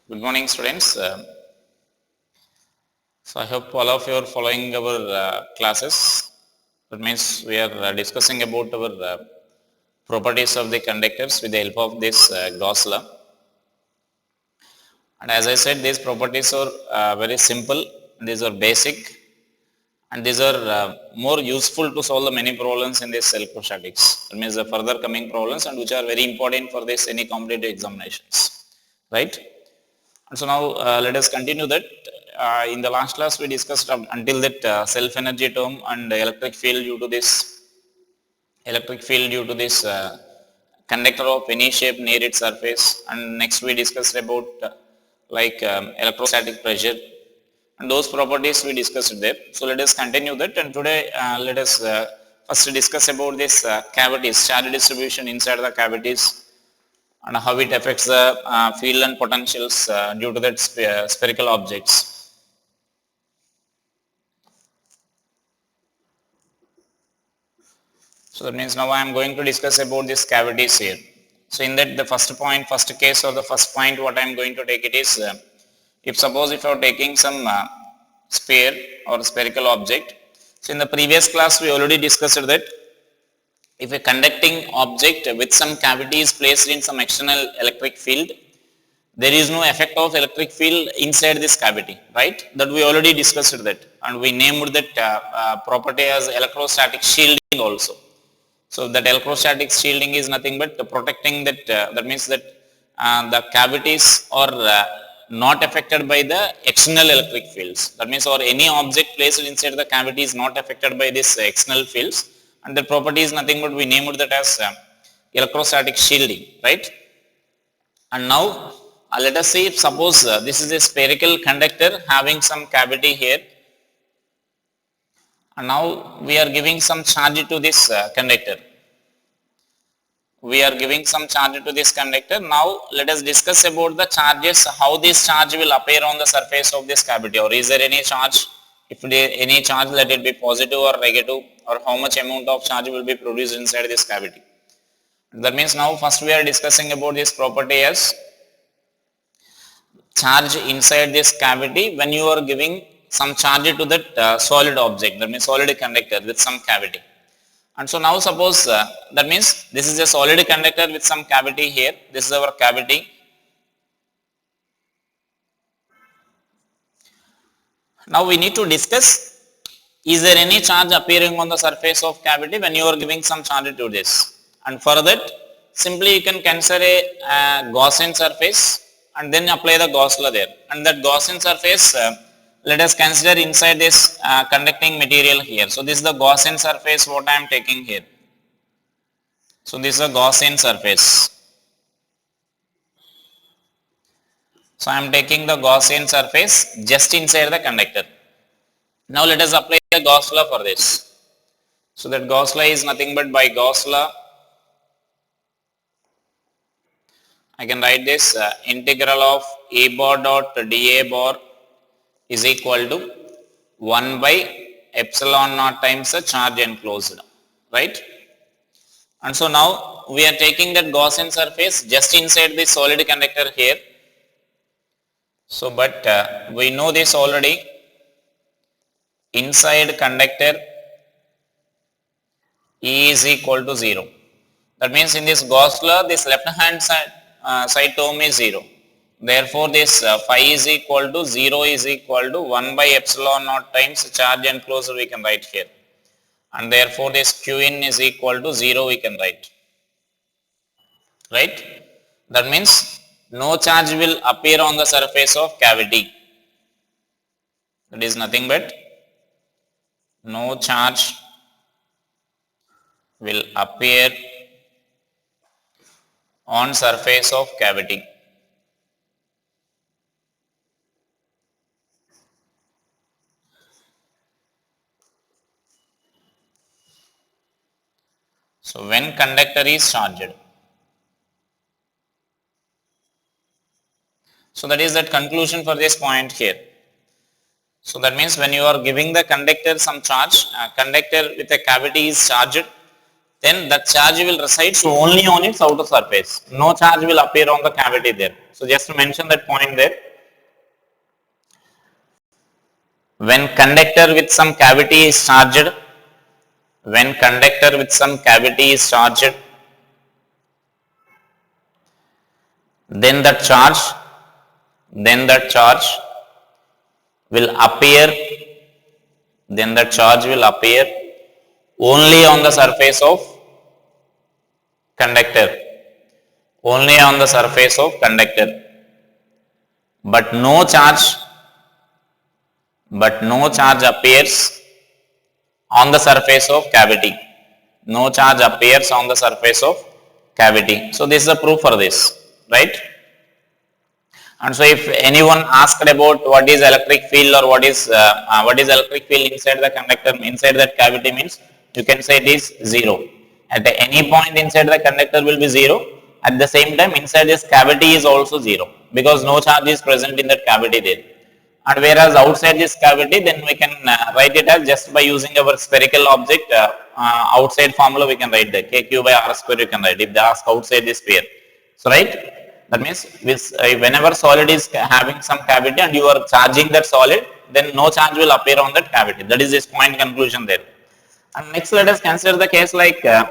Good morning, students. So I hope all of you are following our classes. That means we are discussing about our properties of the conductors with the help of this Gauss law. And as I said, these properties are very simple. These are basic, and these are more useful to solve the many problems in this electrostatics. That means the further coming problems, and which are very important for this any competitive examinations, right? And so now let us continue that. In the last class we discussed until that self energy term and electric field due to this conductor of any shape near its surface, and next we discussed about electrostatic pressure and those properties we discussed there. So let us continue that, and today let us first discuss about this cavities, charge distribution inside the cavities, and how it affects the field and potentials due to that spherical objects. So that means now I am going to discuss about these cavities here. So in that the first case or the first point what I am going to take it is, if suppose if you are taking some sphere or spherical object. So in the previous class we already discussed that if a conducting object with some cavity is placed in some external electric field, there is no effect of electric field inside this cavity, right? That we already discussed that, and we named that property as electrostatic shielding also. So that electrostatic shielding is nothing but protecting that, that means that the cavities are not affected by the external electric fields. That means or any object placed inside the cavity is not affected by this external fields, and the property is nothing but we named that as electrostatic shielding, right? And now let us see if suppose this is a spherical conductor having some cavity here, and now we are giving some charge to this conductor. We are giving some charge to this conductor. Now let us discuss about the charges, how this charge will appear on the surface of this cavity, or is there any charge? If there any charge, let it be positive or negative, or how much amount of charge will be produced inside this cavity. That means now first we are discussing about this property as charge inside this cavity when you are giving some charge to that solid object, that means solid conductor with some cavity. And so now suppose that means this is a solid conductor with some cavity here. This is our cavity. Now we need to discuss, is there any charge appearing on the surface of cavity when you are giving some charge to this? And for that, simply you can consider a Gaussian surface and then apply the Gauss law there. And that Gaussian surface, let us consider inside this conducting material here. So this is the Gaussian surface what I am taking here. So this is a Gaussian surface. So I am taking the Gaussian surface just inside the conductor. Now let us apply the Gauss law for this. So that Gauss law is nothing but by Gauss law, I can write this integral of A bar dot dA bar is equal to 1 by epsilon naught times the charge enclosed, right? And so now we are taking that Gaussian surface just inside the solid conductor here. So but we know this already, inside conductor E is equal to 0. That means in this Gauss law, this left hand side term is 0. Therefore this phi is equal to 0 is equal to 1 by epsilon naught times charge enclosed we can write here. And therefore this q in is equal to 0 we can write, right? That means no charge will appear on the surface of cavity. That is nothing but no charge will appear on surface of cavity. So when conductor is charged. So that is that conclusion for this point here. So that means when you are giving the conductor some charge, conductor with a cavity is charged. then the charge will reside only on its outer surface. No charge will appear on the cavity there. So just to mention that point there. When conductor with some cavity is charged, then that charge will appear, only on the surface of conductor, but no charge appears on the surface of cavity. So this is a proof for this, right? And so if anyone asked about what is electric field or what is electric field inside the conductor, inside that cavity, means you can say it is zero. At any point inside the conductor will be zero. At the same time inside this cavity is also zero, because no charge is present in that cavity there. And whereas outside this cavity, then we can write it as, just by using our spherical object outside formula, we can write that kq by r square you can write if they ask outside this sphere. So right, that means whenever solid is having some cavity and you are charging that solid, then no charge will appear on that cavity. That is this point conclusion there. And next let us consider the case like, now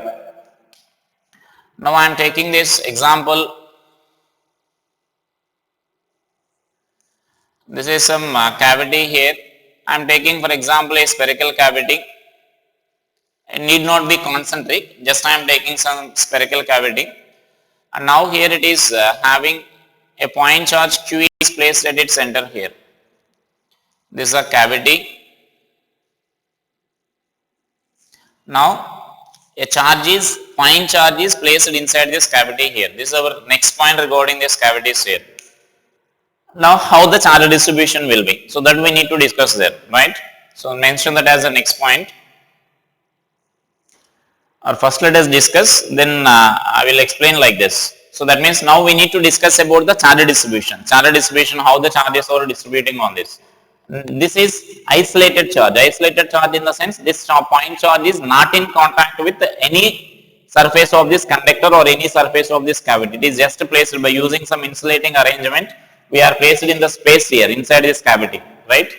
I am taking this example. This is some cavity here. I am taking for example a spherical cavity. It need not be concentric, just I am taking some spherical cavity. And now here it is having a point charge Q is placed at its center here. This is a cavity. Now a point charge is placed inside this cavity here. This is our next point regarding this cavities here. Now how the charge distribution will be, so that we need to discuss there, right? So mention that as the next point. Or first let us discuss, then I will explain like this. So that means now we need to discuss about the charge distribution. How the charges are distributing on this. This is isolated charge in the sense this point charge is not in contact with any surface of this conductor or any surface of this cavity. It is just placed by using some insulating arrangement. We are placed in the space here inside this cavity, right?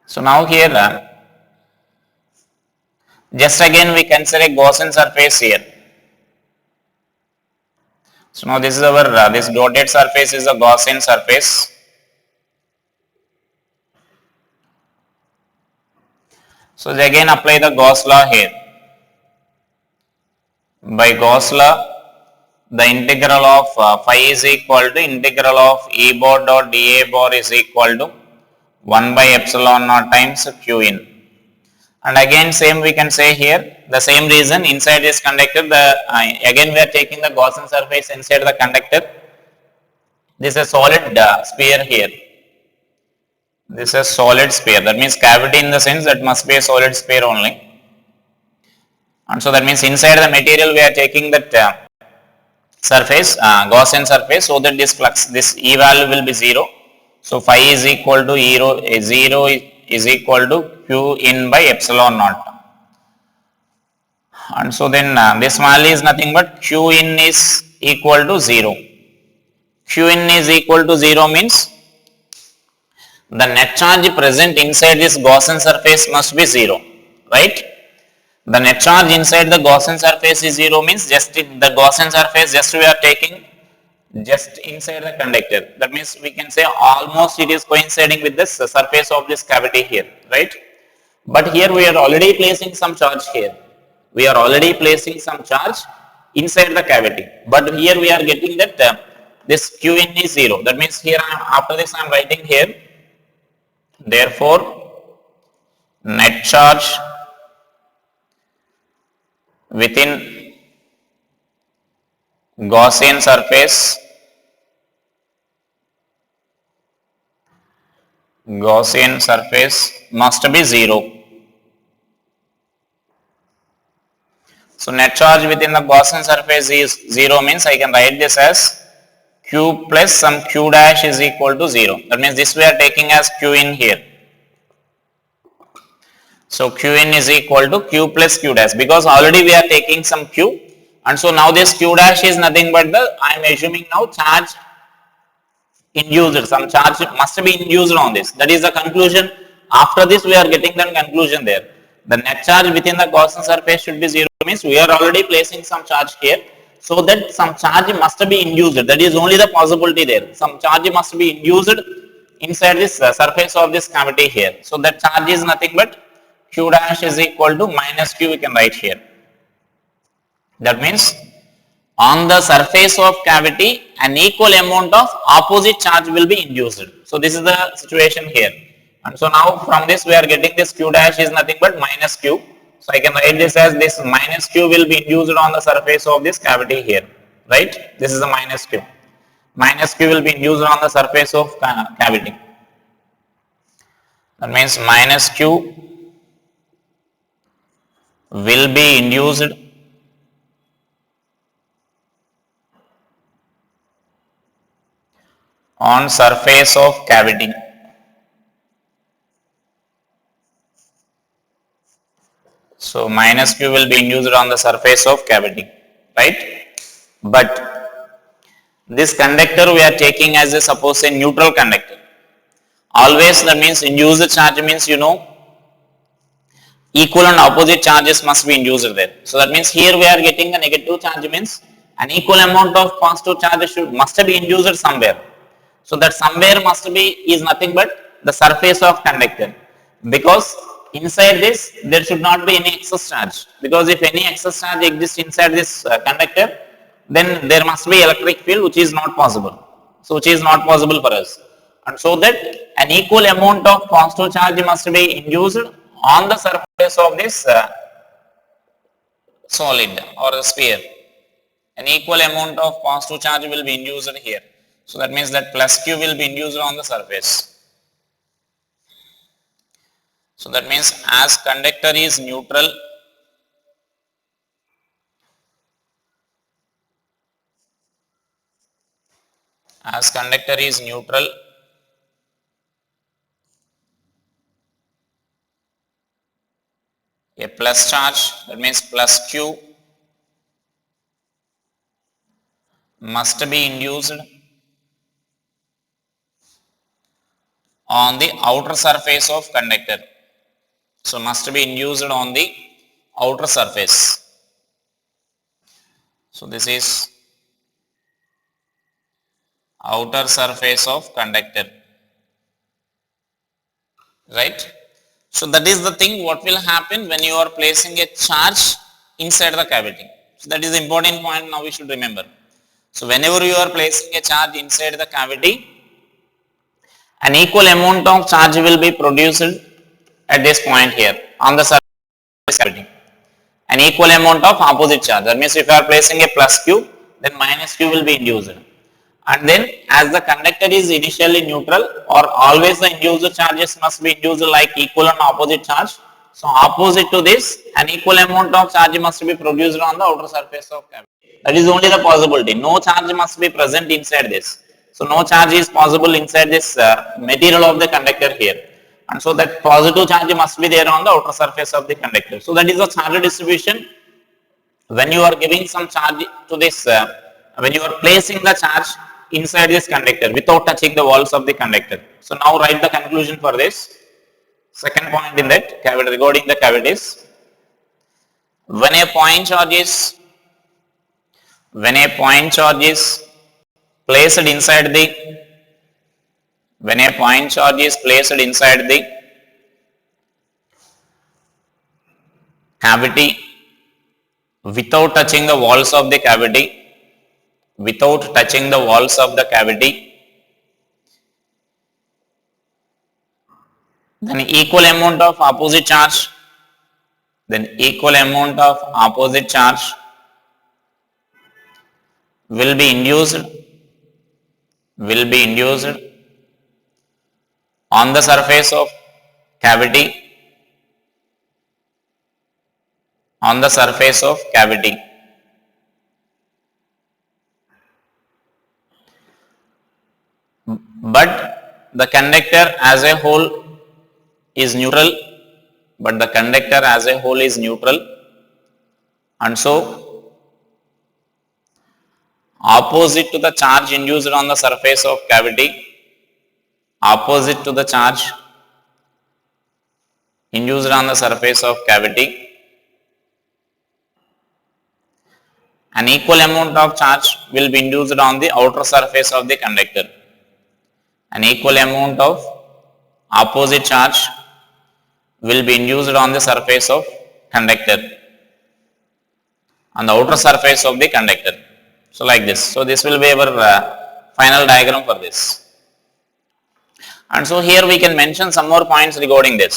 So now here, just again we consider a Gaussian surface here. So now this is our, this dotted surface is a Gaussian surface. So again apply the Gauss law here. By Gauss law, the integral of phi is equal to integral of E bar dot dA bar is equal to 1 by epsilon naught times Q in. And again same we can say here, the same reason inside this conductor, again we are taking the Gaussian surface inside the conductor. This is a solid sphere here. This is a solid sphere, that means cavity in the sense that must be a solid sphere only. And so that means inside the material we are taking that surface, Gaussian surface, so that this flux, this E value will be 0. So phi is equal to 0 is equal to Q in by epsilon naught. And so then this value is nothing but Q in is equal to 0. Q in is equal to 0 means the net charge present inside this Gaussian surface must be 0, right? The net charge inside the Gaussian surface is 0 means just in the Gaussian surface, just we are taking just inside the conductor. That means we can say almost it is coinciding with this surface of this cavity here, right? But here we are already placing some charge here. We are already placing some charge inside the cavity. But here we are getting that this Q in is 0. That means here after this I am writing here. Therefore, net charge within Gaussian surface must be 0. So net charge within the Gaussian surface is 0 means I can write this as Q plus some Q dash is equal to 0. That means this we are taking as Q in here. So Qn is equal to Q plus Q dash, because already we are taking some Q, and so now this Q dash is nothing but the, I am assuming now, charge induced, some charge must be induced on this. That is the conclusion. After this we are getting the conclusion there. The net charge within the Gaussian surface should be 0, means we are already placing some charge here. So that some charge must be induced. That is only the possibility there. Some charge must be induced inside this surface of this cavity here. So that charge is nothing but Q dash is equal to minus Q, we can write here. That means on the surface of cavity an equal amount of opposite charge will be induced. So this is the situation here. And so now from this we are getting this Q dash is nothing but minus Q. So I can write this as this minus Q will be induced on the surface of this cavity here, right? This is the minus Q. Minus Q will be induced on the surface of cavity. That means minus Q will be induced on surface of cavity. So minus Q will be induced on the surface of cavity, right? But this conductor we are taking as a, suppose, a neutral conductor. Always that means induced charge means, you know, equal and opposite charges must be induced there. So that means here we are getting a negative charge, means an equal amount of positive charge must be induced somewhere. So that somewhere must be is nothing but the surface of conductor, because inside this there should not be any excess charge, because if any excess charge exists inside this conductor, then there must be electric field, which is not possible. So which is not possible for us. And so that an equal amount of positive charge must be induced on the surface of this solid or a sphere. An equal amount of positive charge will be induced here. So that means that plus Q will be induced on the surface. So that means as conductor is neutral, a plus charge, that means plus Q, must be induced on the outer surface of conductor. So must be induced on the outer surface. So this is outer surface of conductor, right? So that is the thing what will happen when you are placing a charge inside the cavity. So that is the important point now we should remember. So whenever you are placing a charge inside the cavity, an equal amount of charge will be produced at this point here on the surface cavity. An equal amount of opposite charge. That means if you are placing a plus Q, then minus Q will be induced. And then as the conductor is initially neutral, or always the induced charges must be induced like equal and opposite charge. So opposite to this, an equal amount of charge must be produced on the outer surface of cavity. That is only the possibility. No charge must be present inside this. So no charge is possible inside this material of the conductor here. And so that positive charge must be there on the outer surface of the conductor. So that is the charge distribution when you are giving some charge to this, when you are placing the charge inside this conductor without touching the walls of the conductor. So now write the conclusion for this. Second point in that cavity, regarding the cavities. When a point charge is placed inside the cavity without touching the walls of the cavity, then equal amount of opposite charge will be induced on the surface of cavity, but the conductor as a whole is neutral, but the conductor as a whole is neutral, and so opposite to the charge induced on the surface of cavity, opposite to the charge induced on the surface of cavity, an equal amount of charge will be induced on the outer surface of the conductor. An equal amount of opposite charge will be induced on the surface of conductor, on the outer surface of the conductor. So like this. So this will be our final diagram for this. And so here we can mention some more points regarding this.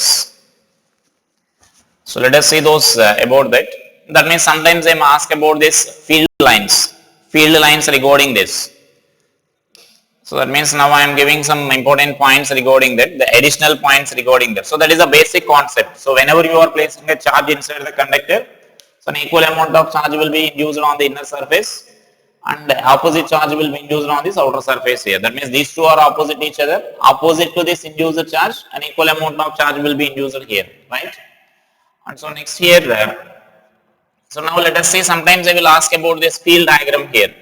So let us see those about that. That means sometimes I am asked about this field lines regarding this. So that means now I am giving some important points regarding that, the additional points regarding that. So that is a basic concept. So whenever you are placing a charge inside the conductor, so an equal amount of charge will be induced on the inner surface and opposite charge will be induced on this outer surface here. That means these two are opposite each other. Opposite to this induced charge, an equal amount of charge will be induced here, right? And so next here, so now let us see, sometimes I will ask about this field diagram here.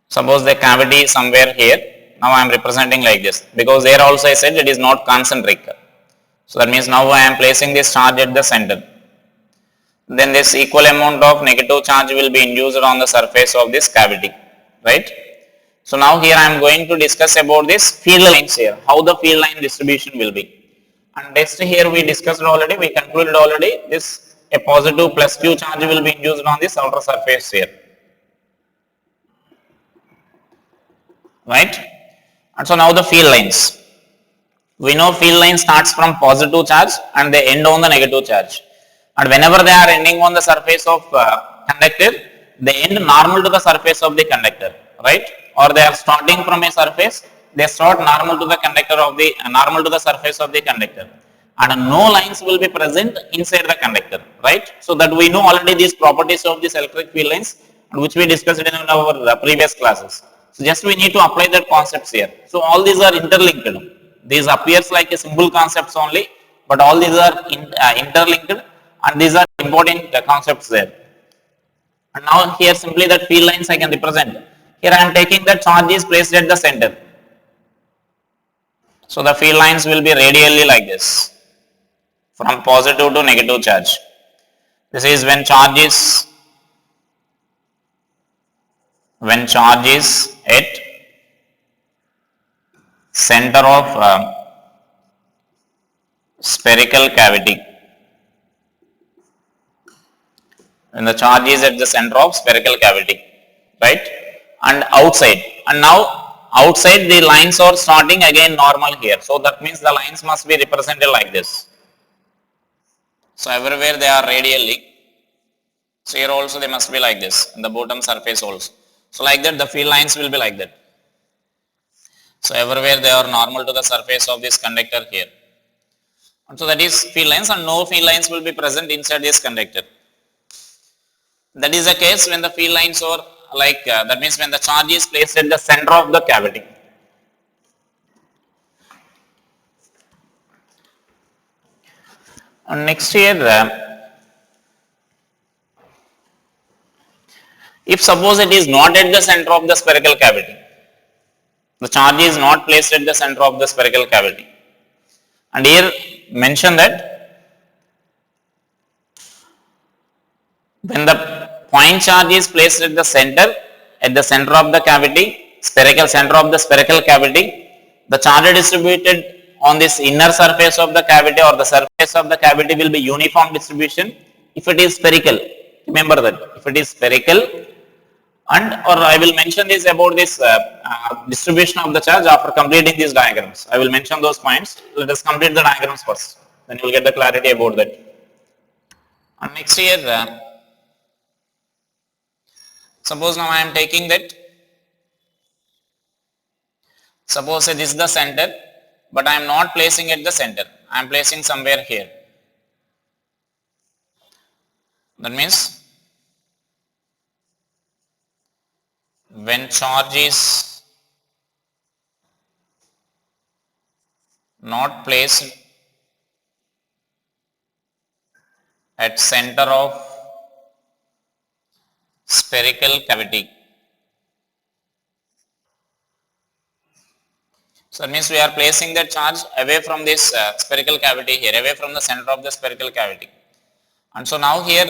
Suppose the cavity is somewhere here. Now I am representing like this, because there also I said it is not concentric. So that means now I am placing this charge at the center. Then this equal amount of negative charge will be induced on the surface of this cavity, right? So now here I am going to discuss about this field lines here, how the field line distribution will be. And next here we discussed already, we concluded already, this a positive plus Q charge will be induced on this outer surface here, right? And so now the field lines. We know field line starts from positive charge and they end on the negative charge. And whenever they are ending on the surface of conductor, they end normal to the surface of the conductor, right? Or they are starting from a surface, they start normal to the conductor of the normal to the surface of the conductor, and no lines will be present inside the conductor, right? So that we know already these properties of these electric field lines, which we discussed in our previous classes. So just we need to apply that concepts here. So all these are interlinked. These appears like a simple concepts only, but all these are interlinked, and these are important concepts there. And now here simply that field lines I can represent. Here I am taking the charge is placed at the center. So the field lines will be radially like this, from positive to negative charge. This is when charge is at center of spherical cavity. When the charge is at the center of spherical cavity, right? And outside, and now outside the lines are starting again normal here. So that means the lines must be represented like this. So everywhere they are radially. So here also they must be like this, in the bottom surface also. So like that the field lines will be like that. So everywhere they are normal to the surface of this conductor here. And so that is field lines, and no field lines will be present inside this conductor. That is the case when the field lines are like, that means when the charge is placed at the center of the cavity. And next here, if suppose it is not at the center of the spherical cavity, the charge is not placed at the center of the spherical cavity. And here mention that when the point charge is placed at the center of the cavity, center of the spherical cavity, the charge distributed on this inner surface of the cavity or the surface of the cavity will be uniform distribution if it is spherical. Remember that if it is spherical, and or I will mention this about this distribution of the charge after completing these diagrams. I will mention those points. Let us complete the diagrams first, then you will get the clarity about that. And next here, suppose now I am taking that, suppose this is the center, but I am not placing at the center, I am placing somewhere here. That means when charge is not placed at center of spherical cavity. So that means we are placing the charge away from this spherical cavity here, away from the center of the spherical cavity. And so now here,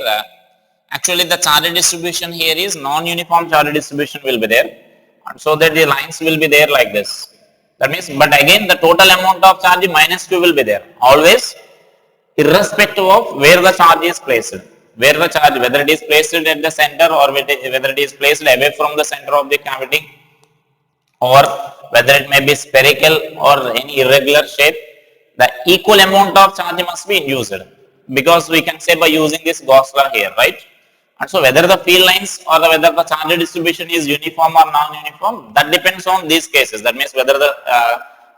actually the charge distribution here is non-uniform charge distribution will be there. And so that the lines will be there like this. That means, but again the total amount of charge minus q will be there. Always irrespective of where the charge is placed. Where the charge, whether it is placed at the center or whether it is placed away from the center of the cavity, or whether it may be spherical or any irregular shape, the equal amount of charge must be induced, because we can say by using this Gauss law here, right? And so whether the field lines or whether the charge distribution is uniform or non-uniform, that depends on these cases. That means whether the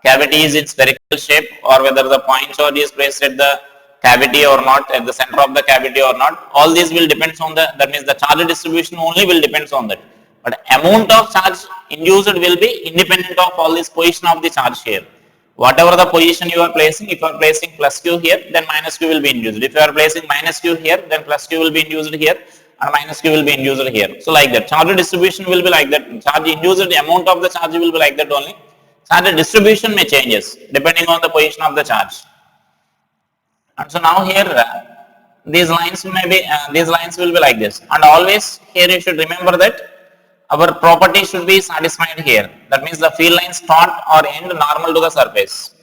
cavity is in spherical shape or whether the point charge is placed at the cavity or not, at the center of the cavity or not. All these will depends on the, that means the charge distribution only will depends on that. But amount of charge induced will be independent of all this position of the charge here. Whatever the position you are placing, if you are placing plus q here, then minus q will be induced. If you are placing minus q here, then plus q will be induced here and minus q will be induced here. So like that, charge distribution will be like that. Charge induced, the amount of the charge will be like that only. Charge distribution may changes depending on the position of the charge. And so now here these lines will be like this. And always here you should remember that our property should be satisfied here. That means the field lines start or end normal to the surface.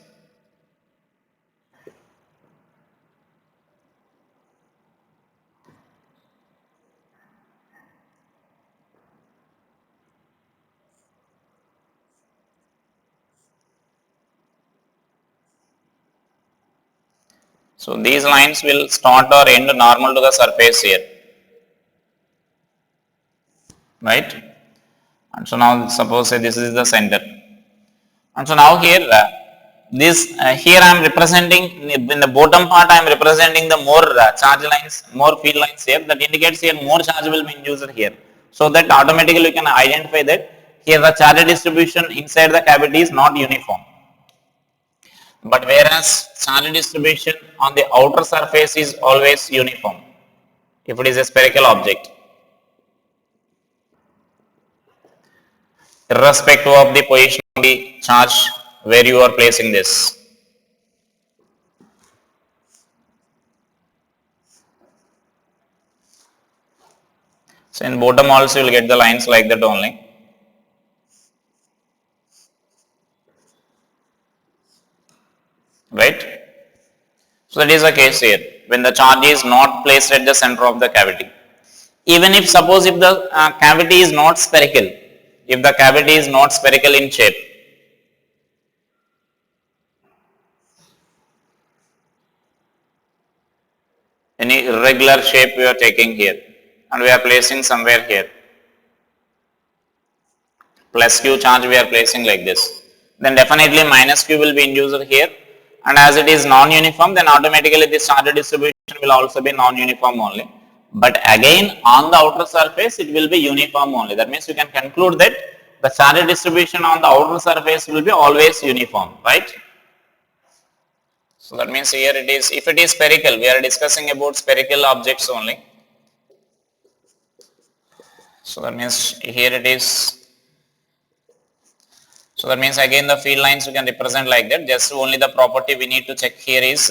So these lines will start or end normal to the surface here, right? And so now suppose say this is the center. And so now here here I am representing in the bottom part, I am representing the more charge lines, more field lines here, that indicates here more charge will be induced here. So that automatically you can identify that here the charge distribution inside the cavity is not uniform. But whereas charge distribution on the outer surface is always uniform if it is a spherical object, irrespective of the position of the charge where you are placing this. So in bottom also you will get the lines like that only. Right? So that is the case here when the charge is not placed at the center of the cavity. Even if suppose if the cavity is not spherical, if the cavity is not spherical in shape, any irregular shape we are taking here and we are placing somewhere here, plus q charge we are placing like this, then definitely minus q will be induced here, and as it is non-uniform, then automatically this charge distribution will also be non-uniform only. But again on the outer surface it will be uniform only. That means you can conclude that the charge distribution on the outer surface will be always uniform, right? So that means here it is, if it is spherical, we are discussing about spherical objects only. So that means here it is. So that means again the field lines you can represent like that. Just only the property we need to check here is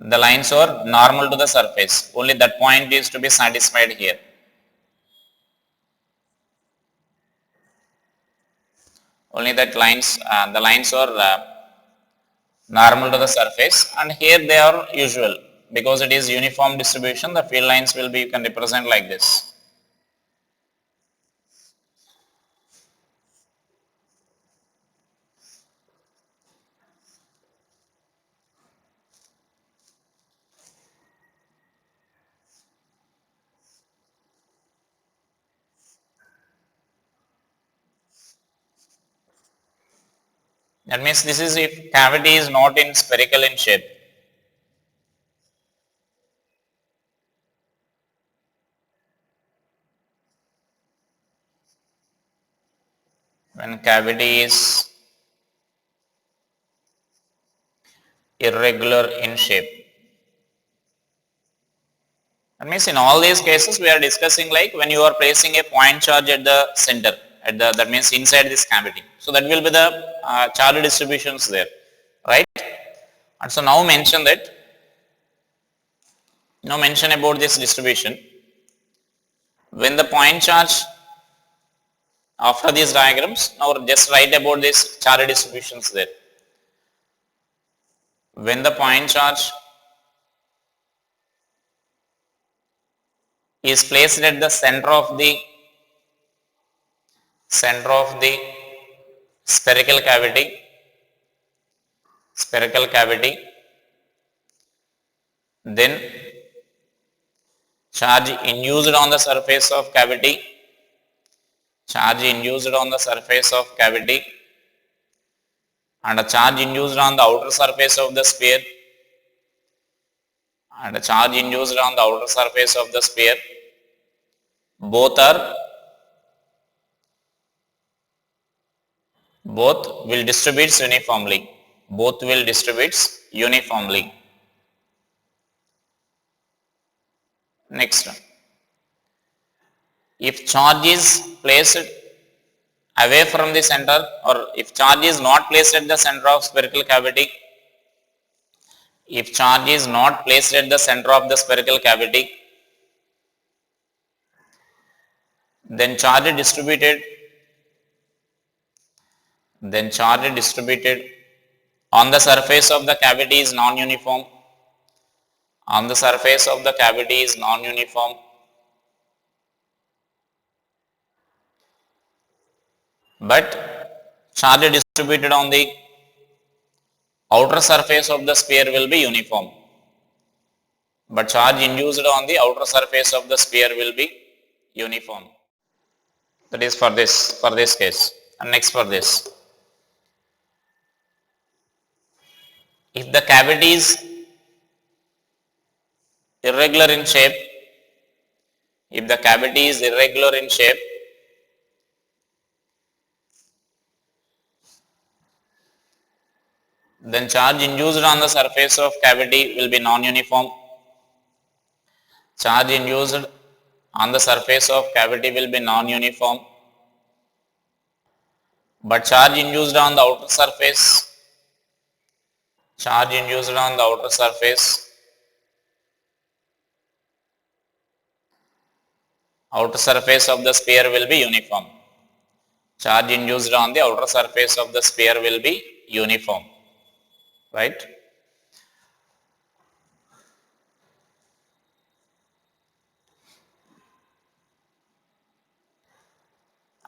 the lines are normal to the surface. Only that point is to be satisfied here. Only that lines, the lines are normal to the surface, and here they are usual because it is uniform distribution. The field lines will be, you can represent like this. That means this is if cavity is not in spherical in shape. When cavity is irregular in shape. That means in all these cases we are discussing like when you are placing a point charge at the center, that means inside this cavity. So that will be the charge distributions there, right? And so now mention about this distribution. When the point charge after these diagrams, now just write about this charge distributions there. When the point charge is placed at the center of the spherical cavity, then charge induced on the surface of cavity, and a charge induced on the outer surface of the sphere, both will distribute uniformly. Next, if charge is placed away from the center, or if charge is not placed at the center of spherical cavity, then charge distributed on the surface of the cavity is non-uniform. But charge distributed on the outer surface of the sphere will be uniform. But charge induced on the outer surface of the sphere will be uniform. That is for this case. And next for this. If the cavity is irregular in shape, then charge induced on the surface of cavity will be non-uniform. But charge induced on the outer surface of the sphere will be uniform. Right?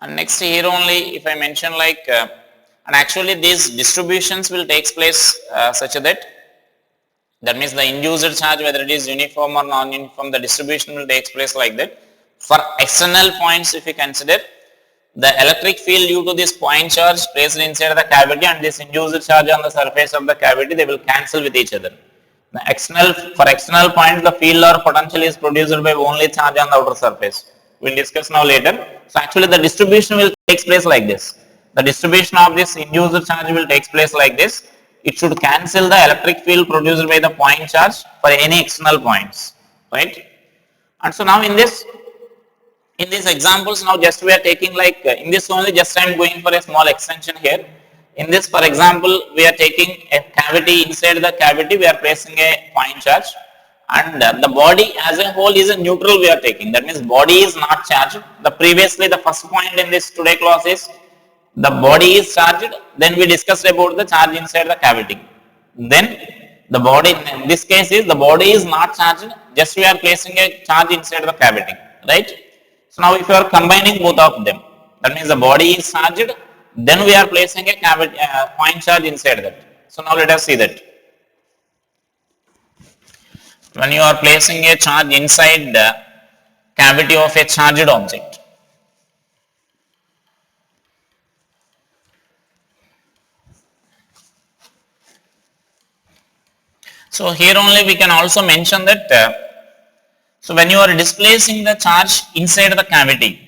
And next here only, if I mention like, and actually these distributions will take place such that means the induced charge, whether it is uniform or non-uniform, the distribution will take place like that. For external points, if you consider, the electric field due to this point charge placed inside the cavity and this induced charge on the surface of the cavity, they will cancel with each other. For external points, the field or potential is produced by only charge on the outer surface. We will discuss now later. So actually the distribution will take place like this. The distribution of this induced charge will take place like this. It should cancel the electric field produced by the point charge for any external points, right? And so now in these examples, now just we are taking like, in this only just I am going for a small extension here. In this, for example, we are taking a cavity, inside the cavity we are placing a point charge, and the body as a whole is a neutral we are taking. That means body is not charged. The first point in this today class is the body is charged, then we discussed about the charge inside the cavity. Then the body, in this case is the body is not charged, just we are placing a charge inside the cavity, right? So now if you are combining both of them, that means the body is charged, then we are placing a cavity, point charge inside that. So now let us see that. When you are placing a charge inside the cavity of a charged object, so here only we can also mention that, so when you are displacing the charge inside the cavity,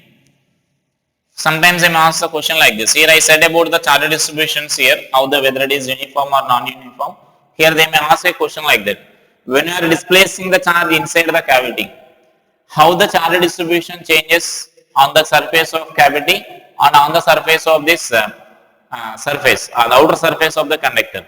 sometimes I may ask the question like this. Here I said about the charge distributions here, whether it is uniform or non-uniform. Here they may ask a question like that. When you are displacing the charge inside the cavity, how the charge distribution changes on the surface of cavity and on the surface of this surface or the outer surface of the conductor.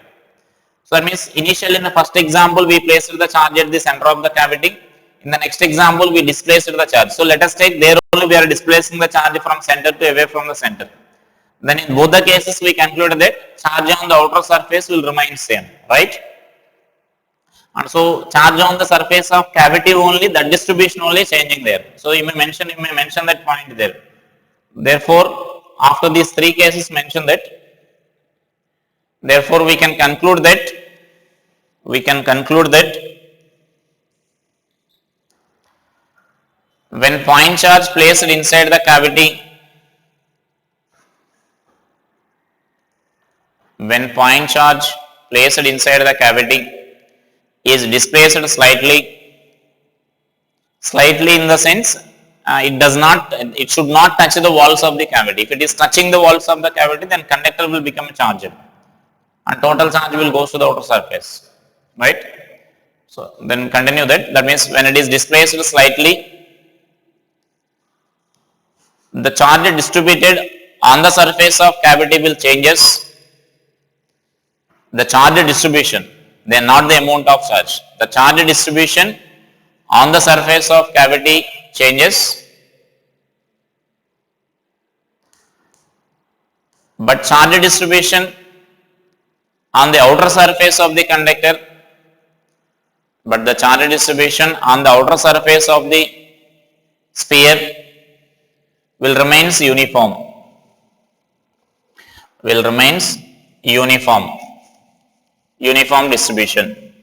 So that means initially in the first example we placed the charge at the center of the cavity. In the next example we displaced the charge. So let us take there only we are displacing the charge from center to away from the center. Then in both the cases we conclude that charge on the outer surface will remain same, right? And so charge on the surface of cavity only, that distribution only changing there. So you may mention that point there. Therefore, after these three cases mention that, therefore we can conclude that when point charge placed inside the cavity, is displaced slightly in the sense it should not touch the walls of the cavity. If it is touching the walls of the cavity, then conductor will become charged and total charge will go to the outer surface, right? So then continue that means when it is displaced slightly, the charge distributed on the surface of cavity will changes. The charge distribution, then not the amount of charge. The charge distribution on the surface of cavity changes, but charge distribution on the outer surface of the conductor, but the charge distribution on the outer surface of the sphere will remains uniform. Uniform distribution.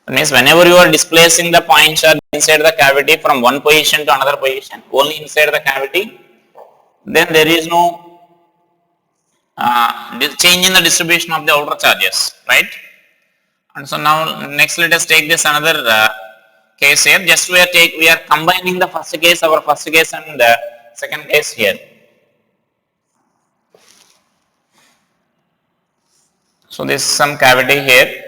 That means whenever you are displacing the point charge inside the cavity from one position to another position, only inside the cavity, then there is no change in the distribution of the outer charges, right? And so now next let us take this another case here. Just we are combining the first case and the second case here. So this is some cavity here,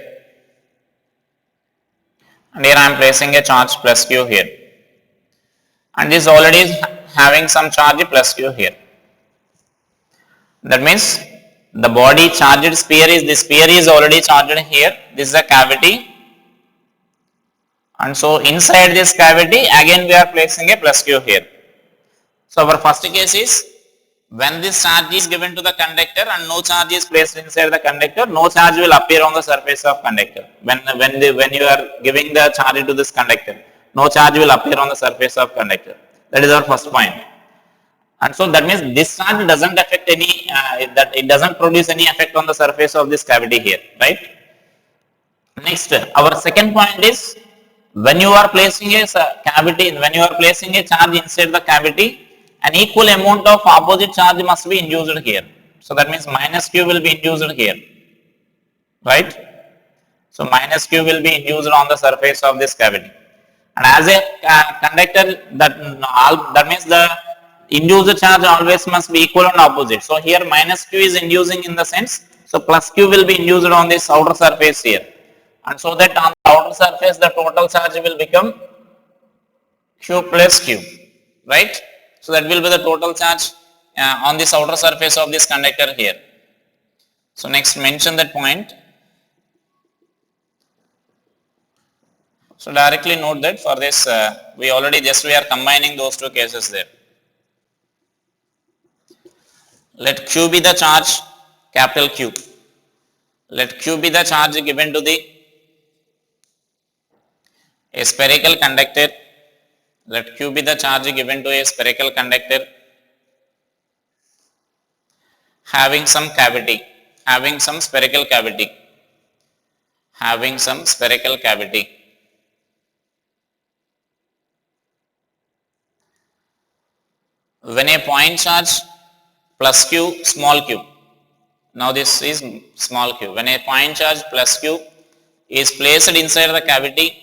and here I am placing a charge plus Q here, and this already is having some charge plus Q here. That means the body charged sphere is already charged here. This is a cavity, and so inside this cavity again we are placing a plus Q here. So our first case is when this charge is given to the conductor and no charge is placed inside the conductor, no charge will appear on the surface of conductor. When you are giving the charge to this conductor, no charge will appear on the surface of conductor. That is our first point. And so that means this charge doesn't affect it doesn't produce any effect on the surface of this cavity here, right? Next, our second point is when you are placing a charge inside the cavity, an equal amount of opposite charge must be induced here. So that means minus Q will be induced here, right? So minus Q will be induced on the surface of this cavity. And as a conductor, that means the induced charge always must be equal and opposite. So here minus Q is inducing in the sense, so plus Q will be induced on this outer surface here. And so that on the outer surface the total charge will become Q plus Q, right? So that will be the total charge on this outer surface of this conductor here. So next mention that point. So directly note that for this we are combining those two cases there. Let Q be the charge, capital Q. Let Q be the charge given to a spherical conductor. Let Q be the charge given to a spherical conductor having some cavity, having some spherical cavity. When a point charge plus Q, small q. Now this is small q. When a point charge plus Q is placed inside the cavity,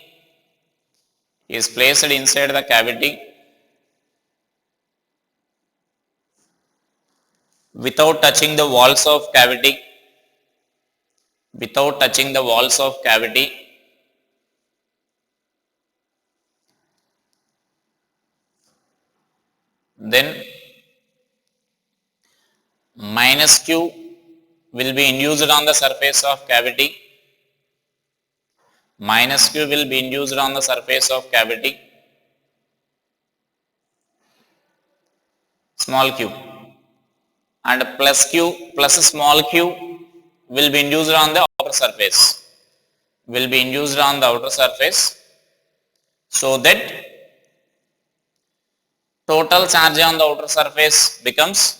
without touching the walls of cavity, then minus q will be induced on the surface of cavity. Minus q will be induced on the surface of cavity, small q, and plus q plus small q will be induced on the outer surface. Will be induced on the outer surface, so that total charge on the outer surface becomes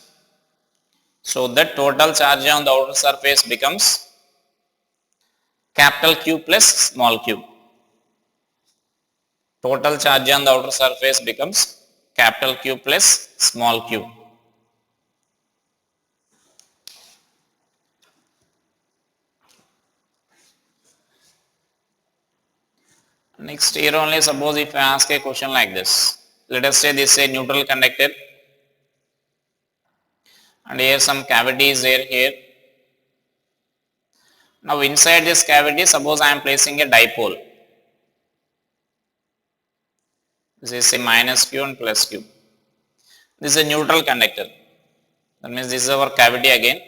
capital Q plus small q. Total charge on the outer surface becomes capital Q plus small q. Next, here only suppose if I ask a question like this, let us say this is a neutral conductor and here some cavity is there here. Now inside this cavity, suppose I am placing a dipole. This is a minus q and plus q. This is a neutral conductor. That means this is our cavity again.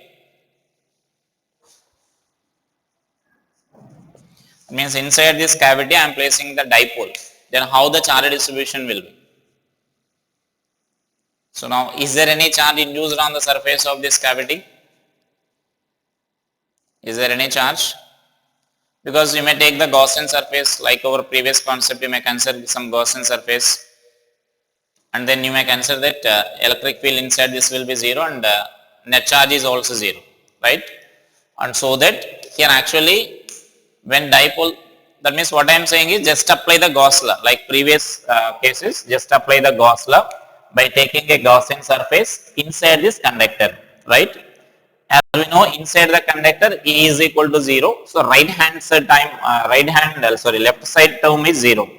That means inside this cavity I am placing the dipole. Then how the charge distribution will be? So now is there any charge induced on the surface of this cavity? Is there any charge? Because you may take the Gaussian surface, like our previous concept, you may consider some Gaussian surface, and then you may consider that electric field inside this will be 0 and net charge is also 0, right? And so that here actually when dipole, that means what I am saying is just apply the Gauss law, like previous cases, just apply the Gauss law by taking a Gaussian surface inside this conductor, right? As we know, inside the conductor E is equal to 0, so left side term is 0.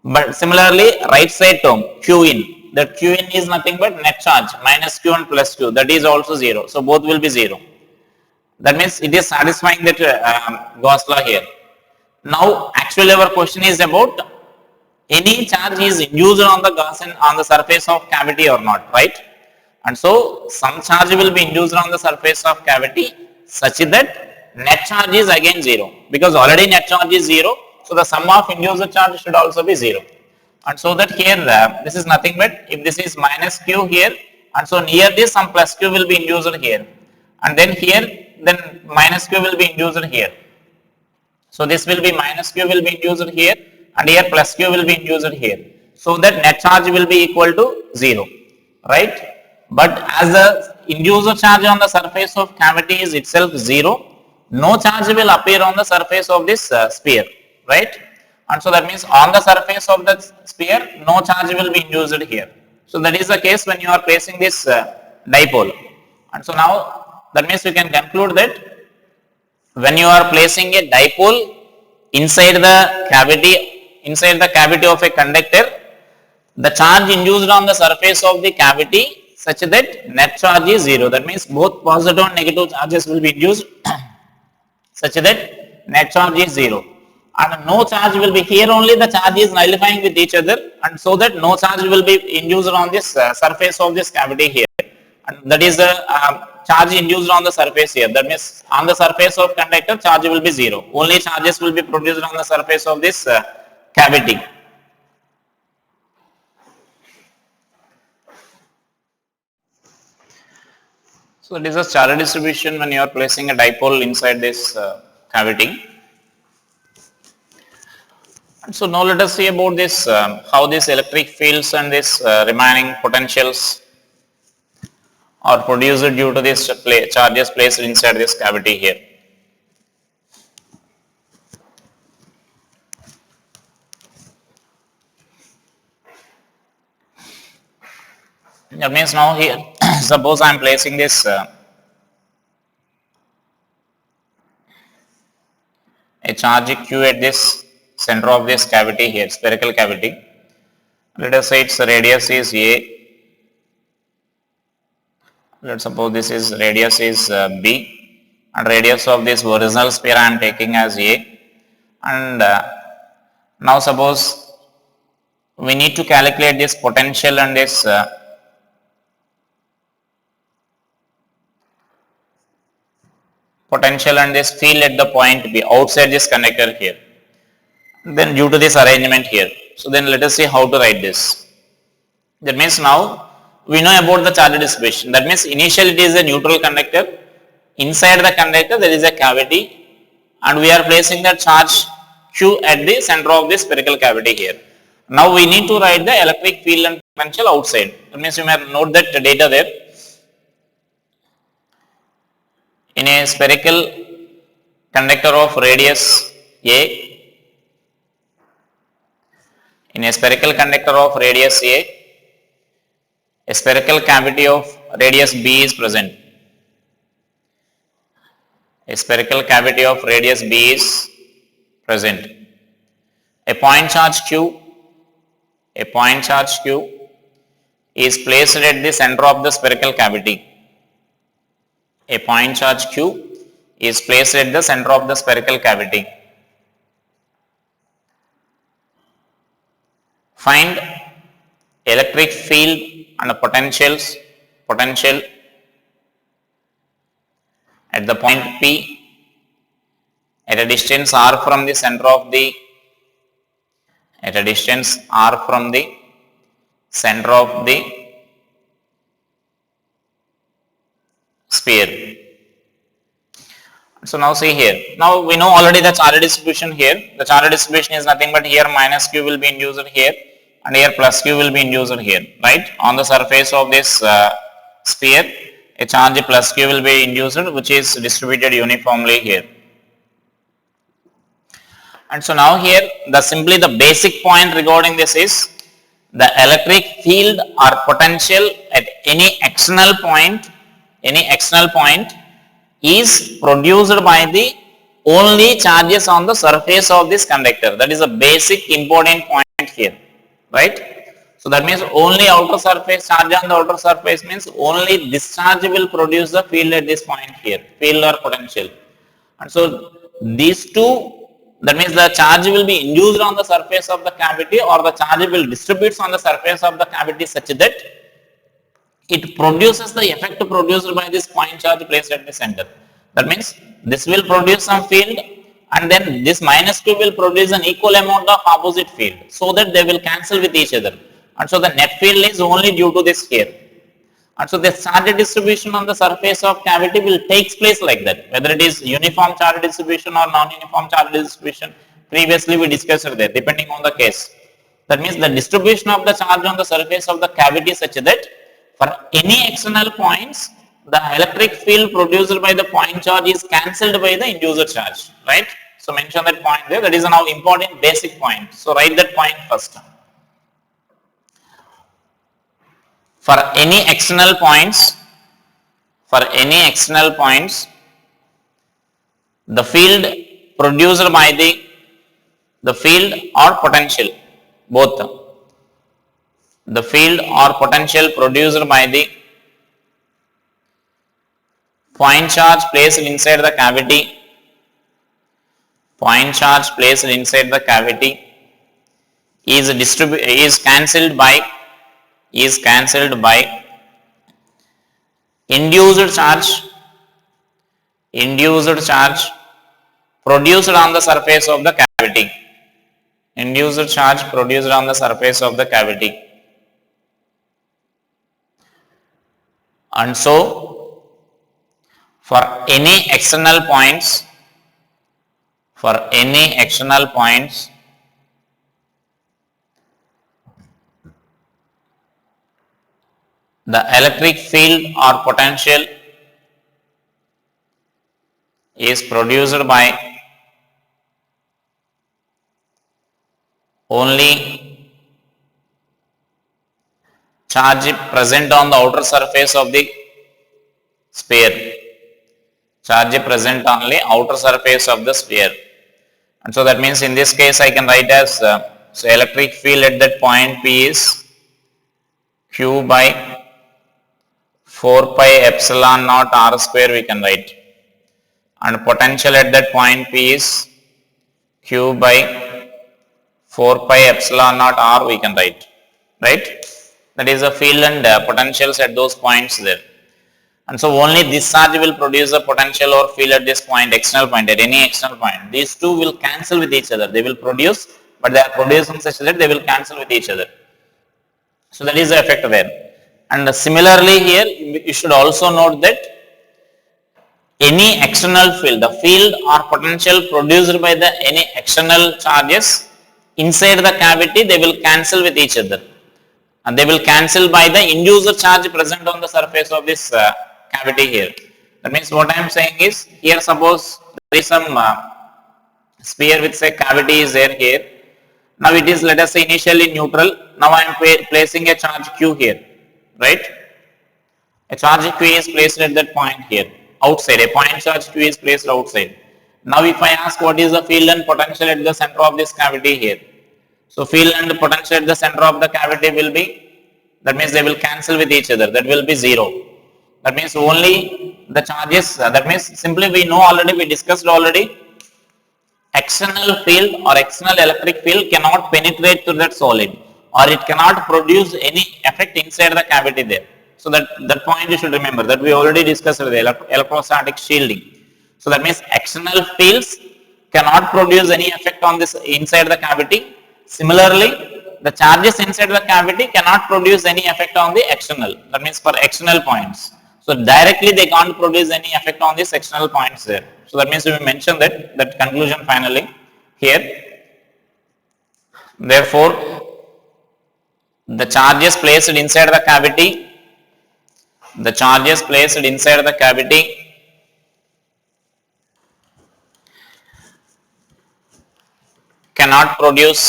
But similarly, right side term Q in, that Q in is nothing but net charge minus Q and plus Q, that is also 0. So both will be 0. That means it is satisfying that Gauss law here. Now actually our question is about any charge is induced on the Gaussian on the surface of cavity or not, right? And so some charge will be induced on the surface of cavity such that net charge is again 0, because already net charge is 0, so the sum of induced charge should also be 0. And so that here this is nothing but, if this is minus q here, and so near this some plus q will be induced here, and then here then minus q will be induced here. So this will be minus q will be induced here, and here plus q will be induced here, so that net charge will be equal to 0, right? But as the induced charge on the surface of cavity is itself 0, no charge will appear on the surface of this sphere, right? And so that means on the surface of the sphere, no charge will be induced here. So that is the case when you are placing this dipole. And so now that means you can conclude that when you are placing a dipole inside the cavity of a conductor, the charge induced on the surface of the cavity such that net charge is 0. That means both positive and negative charges will be induced such that net charge is 0. And no charge will be here, only the charge is nullifying with each other, and so that no charge will be induced on this surface of this cavity here. And that is the charge induced on the surface here. That means on the surface of conductor charge will be 0. Only charges will be produced on the surface of this cavity. So this is a charge distribution when you are placing a dipole inside this cavity. And so now let us see about this, how these electric fields and this remaining potentials are produced due to these charges placed inside this cavity here. That means now here, suppose I am placing this a charge q at this center of this cavity here, spherical cavity. Let us say its radius is a. Let's suppose this is radius is b, and radius of this horizontal sphere I am taking as a. And now suppose we need to calculate this potential and this potential and this field at the point B outside this conductor here. Then due to this arrangement here. So then let us see how to write this. That means now we know about the charge distribution. That means initially it is a neutral conductor. Inside the conductor there is a cavity and we are placing the charge Q at the center of the spherical cavity here. Now we need to write the electric field and potential outside. That means you may note that data there. In a spherical conductor of radius A, in a spherical conductor of radius a spherical cavity of radius B is present. A spherical cavity of radius B is present. A point charge Q is placed at the center of the spherical cavity. A point charge Q is placed at the center of the spherical cavity. Find electric field and potential at the point P at a distance r from the center of the sphere. So now see here. Now we know already the charge distribution here. The charge distribution is nothing but here minus q will be induced here and here plus q will be induced here, right? On the surface of this sphere, a charge plus q will be induced which is distributed uniformly here. And so now here simply the basic point regarding this is the electric field or potential at any external point is produced by the only charges on the surface of this conductor. That is a basic important point here, right? So that means only outer surface charge on the outer surface means only this charge will produce the field at this point here, field or potential. And so these two, that means the charge will be induced on the surface of the cavity or the charge will distribute on the surface of the cavity such that it produces the effect produced by this point charge placed at the center. That means this will produce some field and then this minus q will produce an equal amount of opposite field so that they will cancel with each other. And so the net field is only due to this here. And so the charge distribution on the surface of cavity will take place like that, whether it is uniform charge distribution or non-uniform charge distribution. Previously we discussed there, depending on the case. That means the distribution of the charge on the surface of the cavity is such that for any external points, the electric field produced by the point charge is cancelled by the induced charge, right? So mention that point there. That is a now important basic point. So write that point first. For any external points, the field produced by the field or potential, both. The field or potential produced by the point charge placed inside the cavity, is cancelled by induced charge produced on the surface of the cavity. And so for any external points, the electric field or potential is produced by only charge present on the outer surface of the sphere. And so that means in this case I can write as so electric field at that point P is Q by 4 pi epsilon naught r square we can write, and potential at that point P is Q by 4 pi epsilon naught r we can write, right? That is the field and potentials at those points there. And so only this charge will produce a potential or field at this point, external point, at any external point. These two will cancel with each other. They will produce, but they are producing such that they will cancel with each other. So that is the effect there. And similarly here, you should also note that any external field, the field or potential produced by the any external charges inside the cavity, they will cancel with each other. And they will cancel by the inducer charge present on the surface of this cavity here. That means what I am saying is, here suppose there is some sphere with say cavity is there here. Now it is, let us say, initially neutral. Now I am placing a charge q here, right? A charge q is placed at that point here, outside. A point charge q is placed outside. Now if I ask what is the field and potential at the center of this cavity here. So field and potential at the center of the cavity will be, that means they will cancel with each other. That will be 0. That means only the charges, that means simply we know already, we discussed already, external field or external electric field cannot penetrate to that solid, or it cannot produce any effect inside the cavity there. So that point you should remember, that we already discussed the electrostatic shielding. So that means external fields cannot produce any effect on this inside the cavity. Similarly, the charges inside the cavity cannot produce any effect on the external. That means for external points. So directly they can't produce any effect on these external points there. So that means we mentioned that conclusion finally here. Therefore, the charges placed inside the cavity, cannot produce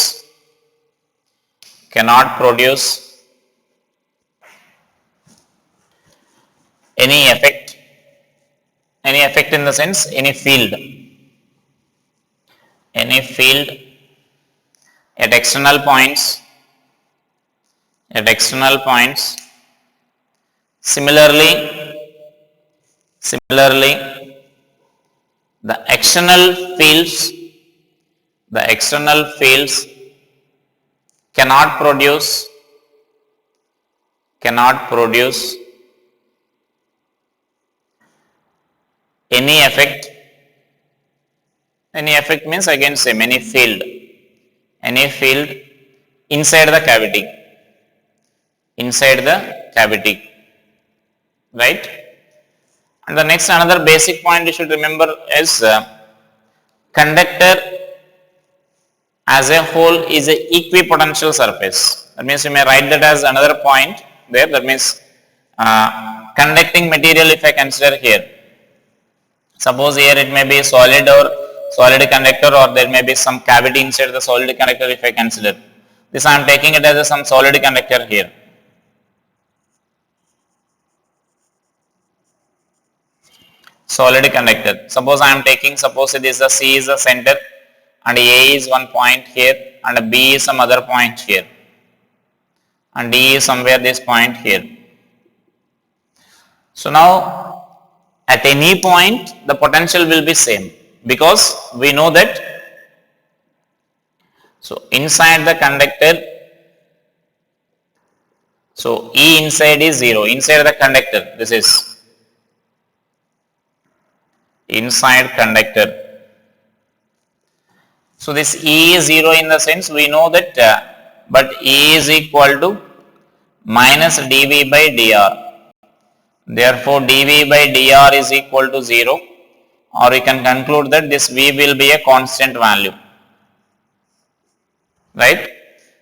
any effect in the sense any field at external points. Similarly, the external fields cannot produce any effect. Any effect means, again same, any field inside the cavity, right? And the next, another basic point you should remember is conductor as a whole is a equipotential surface. That means you may write that as another point there. That means conducting material, if I consider here, suppose here it may be solid conductor, or there may be some cavity inside the solid conductor. If I consider this, I am taking it as some solid conductor here. Solid conductor. Suppose I am taking, suppose it is the C is the center, and A is one point here, and B is some other point here, and D is somewhere this point here. So now at any point the potential will be same, because we know that, so inside the conductor, so E inside is 0, inside the conductor, this is inside conductor. So this E is 0 in the sense we know that, but E is equal to minus dV by dr. Therefore, dV by dr is equal to 0, or we can conclude that this V will be a constant value, right?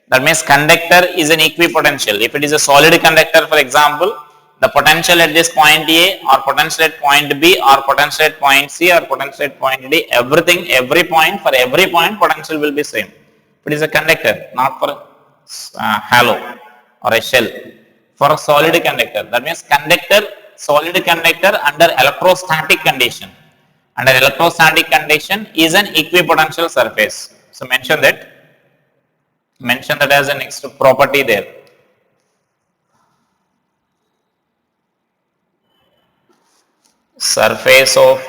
That means conductor is an equipotential. If it is a solid conductor, for example, the potential at this point A, or potential at point B, or potential at point C, or potential at point D, everything, every point, for every point potential will be same. It is a conductor, not for hollow or a shell. For a solid conductor, that means solid conductor under electrostatic condition. Under electrostatic condition is an equipotential surface. So mention that as a next property there. Surface of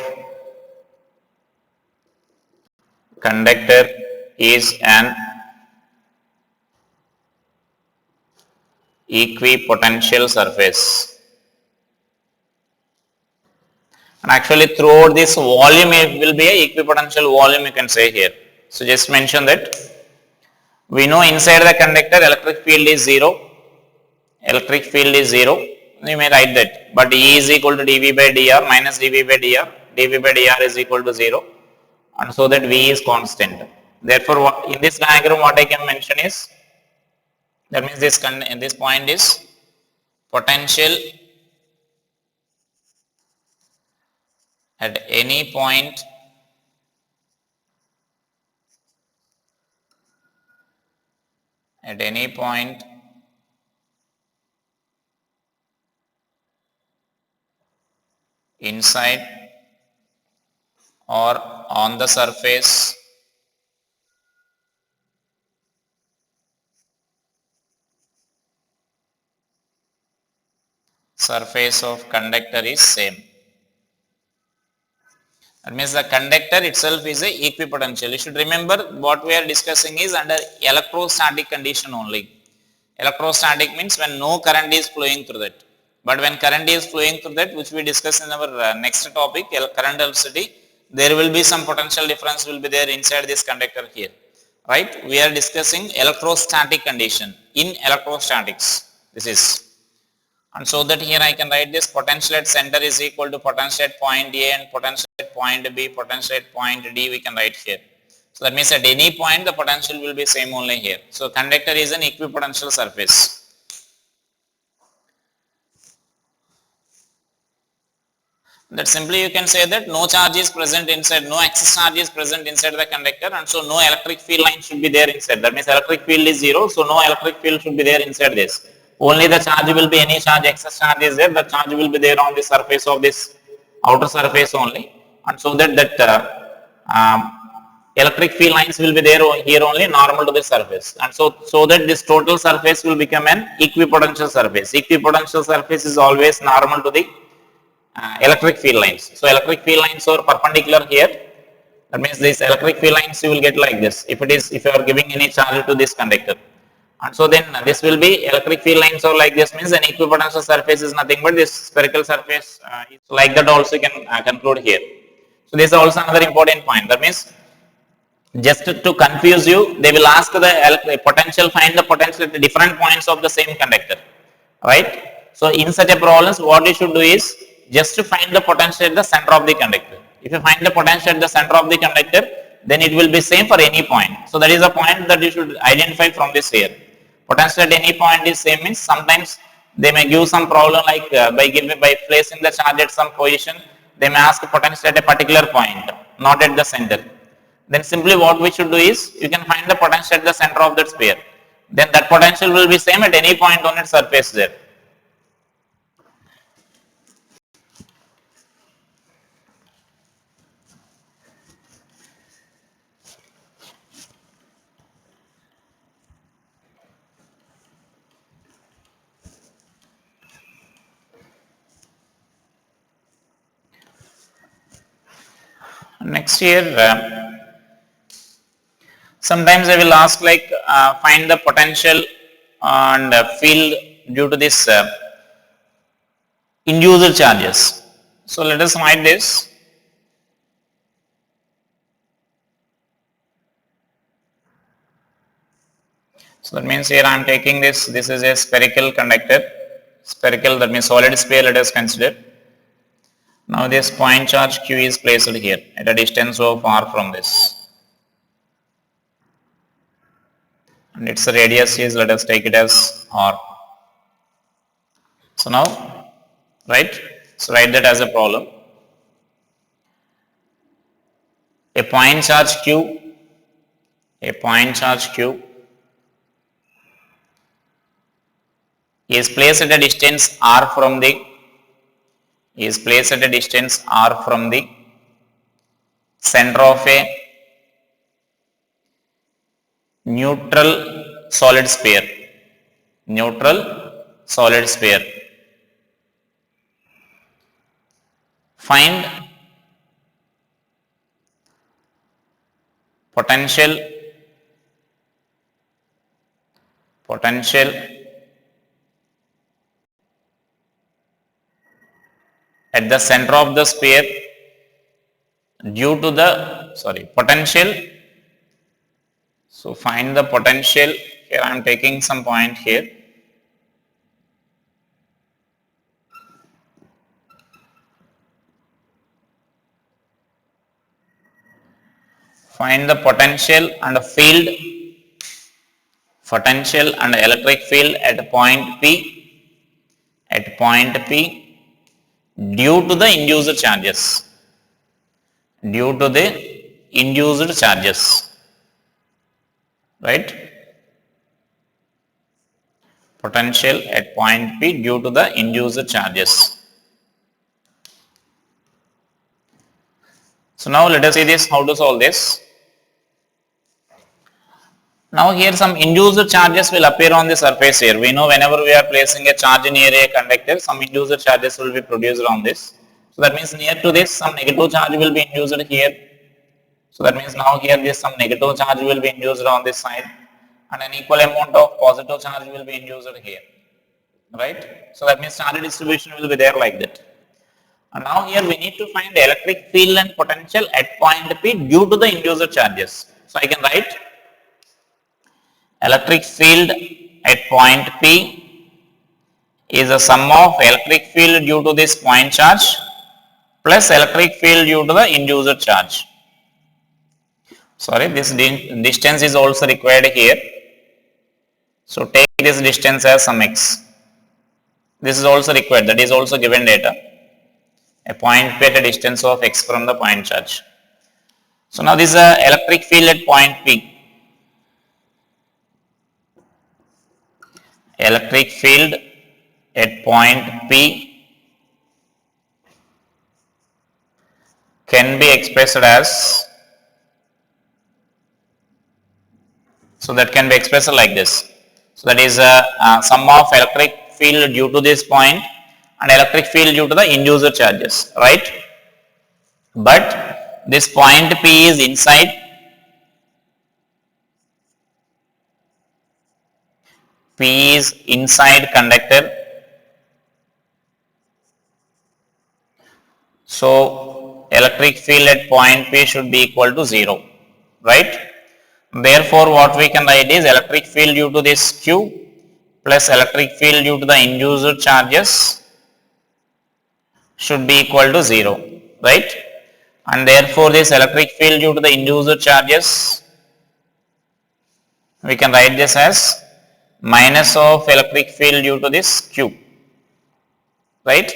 conductor is an equipotential surface. And actually throughout this volume it will be a equipotential volume, you can say here. So just mention that we know inside the conductor electric field is 0, electric field is 0, you may write that, but E is equal to dV by dr minus dV by dr, dV by dr is equal to 0, and so that V is constant. Therefore what, in this diagram what I can mention is, that means this point is potential at any point inside or on the surface of conductor is same. That means the conductor itself is a equipotential. You should remember what we are discussing is under electrostatic condition only. Electrostatic means when no current is flowing through that. But when current is flowing through that, which we discuss in our next topic, current density, there will be some potential difference will be there inside this conductor here. Right? We are discussing electrostatic condition in electrostatics. This is. And so that here I can write this potential at center is equal to potential at point A and potential at point B, potential at point D we can write here. So that means at any point the potential will be same only here. So conductor is an equipotential surface. That simply you can say that no charge is present inside, no excess charge is present inside the conductor, and so no electric field line should be there inside. That means electric field is 0, so no electric field should be there inside this. Only the charge will be, any charge, excess charge is there, the charge will be there on the surface of this outer surface only, and so electric field lines will be there here only normal to the surface, and so that this total surface will become an equipotential surface. Equipotential surface is always normal to the electric field lines. So electric field lines are perpendicular here. That means these electric field lines you will get like this. If you are giving any charge to this conductor, and so then this will be electric field lines are like this, means an equipotential surface is nothing but this spherical surface. Like that also you can conclude here. So this is also another important point. That means just to confuse you, they will ask the potential, find the potential at the different points of the same conductor, right? So in such a problems, what you should do is just to find the potential at the center of the conductor. If you find the potential at the center of the conductor, then it will be same for any point. So that is a point that you should identify from this here. Potential at any point is same means sometimes they may give some problem like by placing the charge at some position, they may ask potential at a particular point, not at the center. Then simply what we should do is, you can find the potential at the center of that sphere. Then that potential will be same at any point on its surface there. Next here, sometimes I will ask like find the potential and field due to this induced charges. So let us write this. So that means here I am taking this is a spherical conductor. Spherical, that means solid sphere, let us consider. Now this point charge Q is placed here at a distance of r from this. And its radius is, let us take it as r. So now, right? So write that as a problem. A point charge Q is placed at a distance r from the center of a neutral solid sphere. Find potential at the center of the sphere due to the potential. So find the potential. Here I am taking some point here. Find the potential and field, potential and electric field at point P due to the induced charges. Due to the induced charges, right? Potential at point P due to the induced charges. So now let us see this, how to solve this. Now here some induced charges will appear on the surface here. We know whenever we are placing a charge near a conductor, some induced charges will be produced on this. So that means near to this some negative charge will be induced here. So that means now here this some negative charge will be induced on this side and an equal amount of positive charge will be induced here. Right? So that means charge distribution will be there like that. And now here we need to find the electric field and potential at point P due to the induced charges. So I can write electric field at point P is a sum of electric field due to this point charge plus electric field due to the induced charge. Sorry, this distance is also required here. So take this distance as some x. This is also required, that is also given data. A point P at a distance of x from the point charge. So now this is a electric field at point P. Electric field at point P can be expressed as, so that can be expressed like this. So that is a sum of electric field due to this point and electric field due to the induced charges, right? But this point P is inside, P is inside conductor. So electric field at point P should be equal to 0, right? Therefore what we can write is electric field due to this Q plus electric field due to the induced charges should be equal to 0, right? And therefore this electric field due to the induced charges, we can write this as minus of electric field due to this Q, right?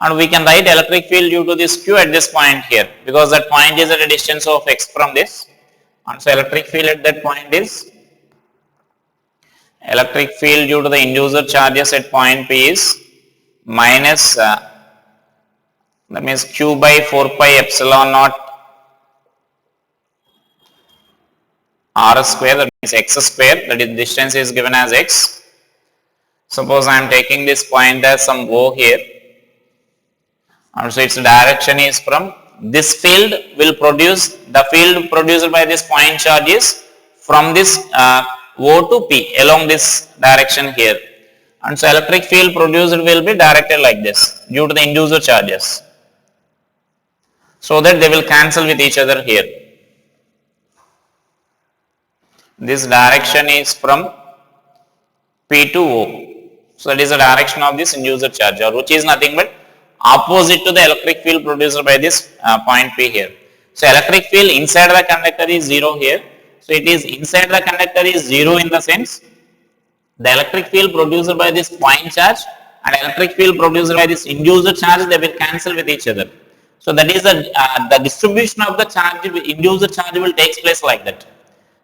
And we can write electric field due to this Q at this point here, because that point is at a distance of x from this, and so electric field at that point is electric field due to the induced charges at point P is minus that means Q by 4 pi epsilon naught R square, that means x square, that is distance is given as x. Suppose I am taking this point as some O here, and so its direction is from this field will produce, the field produced by this point charge is from this O to P along this direction here, and so electric field produced will be directed like this due to the induced charges, so that they will cancel with each other here. This direction is from P to O, so that is the direction of this induced charge, or which is nothing but opposite to the electric field produced by this point P here. So electric field inside the conductor is 0 here. So it is inside the conductor is 0 in the sense the electric field produced by this point charge and electric field produced by this induced charge, they will cancel with each other. So that is the distribution of the charge, induced charge will take place like that.